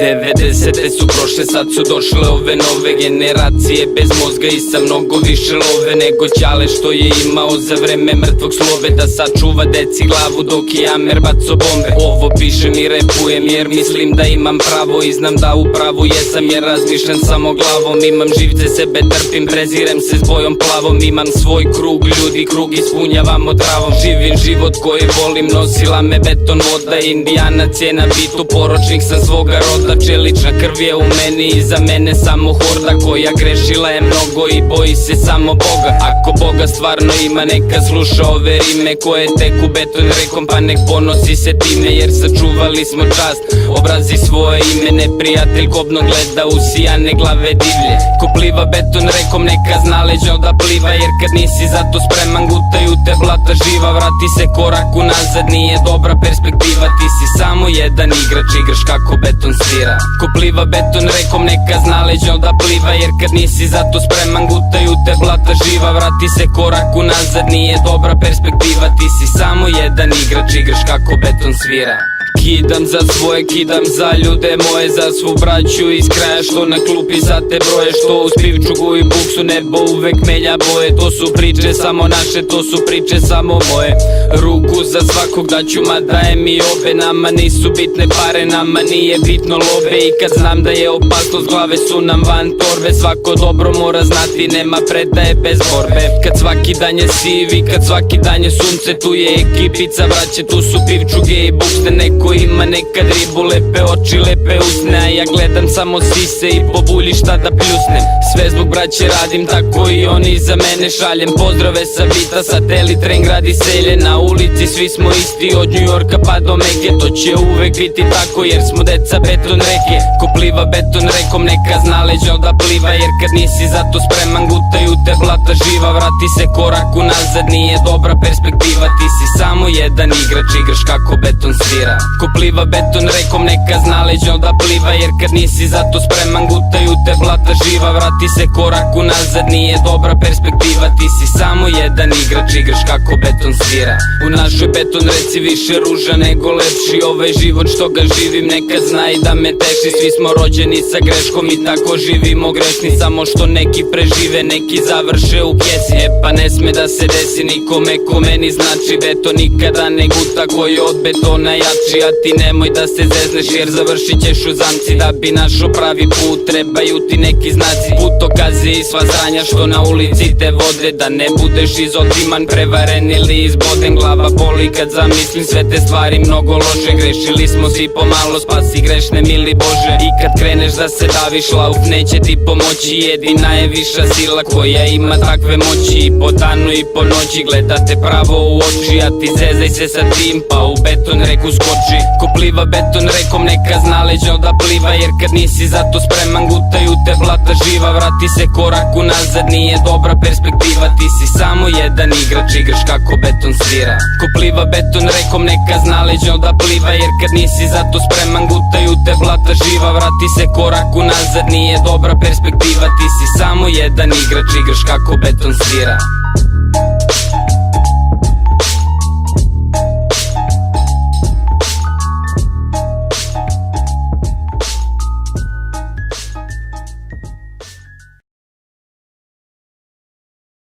90-te su prošle, sad su došle ove nove generacije bez mozga i sa mnogo više love nego ćale što je imao za vreme mrtvog slove, da sačuva deci glavu dok je Amer baco bombe. Ovo pišem i repujem jer mislim da imam pravo i znam da u pravu jesam jer razmišljam samo glavom. Imam živce, sebe trpim, prezirem se s bojom plavom, imam svoj krug ljudi, krug ispunjavamo travom. Živim život koji volim, nosila me beton voda, Indijanac je na bitu, poročnik sam svoga roda. Čelična krv je u meni i za mene samo horda koja grešila je mnogo i boji se samo Boga. Ako Boga stvarno ima, neka sluša ove rime koje teku beton rekom, pa nek ponosi se time jer sačuvali smo čast, obraz i svoje ime. Neprijatelj kobno gleda usijane glave divlje, ko pliva beton rekom neka zna leđo da pliva, jer kad nisi za to spreman gutaju te blata živa. Vrati se korak unazad, nije dobra perspektiva, ti si samo jedan igrač, igraš kako beton svira. Ko pliva beton rekom neka zna leđo da pliva, jer kad nisi za to spreman gutaju te blata živa. Vrati se korak unazad, nije dobra perspektiva, ti si samo jedan igrač, igraš kako beton svira. Kidam za svoje, kidam za ljude moje, za svu braću iz kraja što na klupi za te broje, što uz pivčugu i buksu nebo uvek melja boje. To su priče samo naše, to su priče samo moje. Ruku za svakog daću, ma dajem i obe, nama nisu bitne pare, nama nije bitno love. I kad znam da je opasnost, glave su nam van torbe, svako dobro mora znati, nema predaje bez borbe. Kad svaki dan je sivi, kad svaki dan je sunce, tu je ekipica braće, tu su pivčuge i bukste. Neko ima nekad ribu, lepe oči, lepe usne, a ja gledam samo sise i po bulji šta da pljusnem. Sve zbog braće radim, tako i oni za mene šaljem pozdrave sa bita, satelit, tren, grad i selje. Na ulici svi smo isti, od New Yorka pa do Meke, to će uvek biti tako jer smo deca beton reke. Ko pliva beton rekom neka zna leđo da pliva, jer kad nisi za to spreman gutaju te blata živa. Vrati se korak unazad, nije dobra perspektiva, ti si samo jedan igrač, igraš kako beton svira. Ko pliva beton rekom neka zna leđo da pliva, jer kad nisi za to spreman gutaju te blata živa. Vrati se korak unazad, nije dobra perspektiva, ti si samo jedan igrač, igraš kako beton svira. U našoj beton reci više ruža nego lepši, ovaj život što ga živim neka zna i da me teši. Svi smo rođeni sa greškom i tako živimo grešni, samo što neki prežive, neki završe u kesi. E pa ne sme da se desi nikome ko meni znači, beton nikada ne guta ko je od betona jači. A ti nemoj da se zezneš jer završit ćeš u zamci, da bi našo pravi put trebaju ti neki znaci. Putokaze i sva sranja što na ulici te vode, da ne budeš izotiman, prevaren ili izboden. Glava boli kad zamislim sve te stvari mnogo loše, grešili smo svi pomalo, spasi grešne mili Bože. I kad kreneš da se daviš, lauf neće ti pomoći, jedina je viša sila koja ima takve moći. I po danu i po noći gleda te pravo u oči, a ti zezaj se sa tim pa u beton reku skoči. Ko pliva beton rekom neka zna leđo da pliva, jer kad nisi za to spreman gutaju te blata živa. Vrati se korak unazad, nije dobra perspektiva, ti si samo jedan igrač, igraš kako beton svira. Ko pliva beton rekom neka zna leđo da pliva, jer kad nisi za to spreman gutaju te blata živa. Vrati se korak unazad, nije dobra perspektiva, ti si samo jedan igrač, igraš kako beton svira.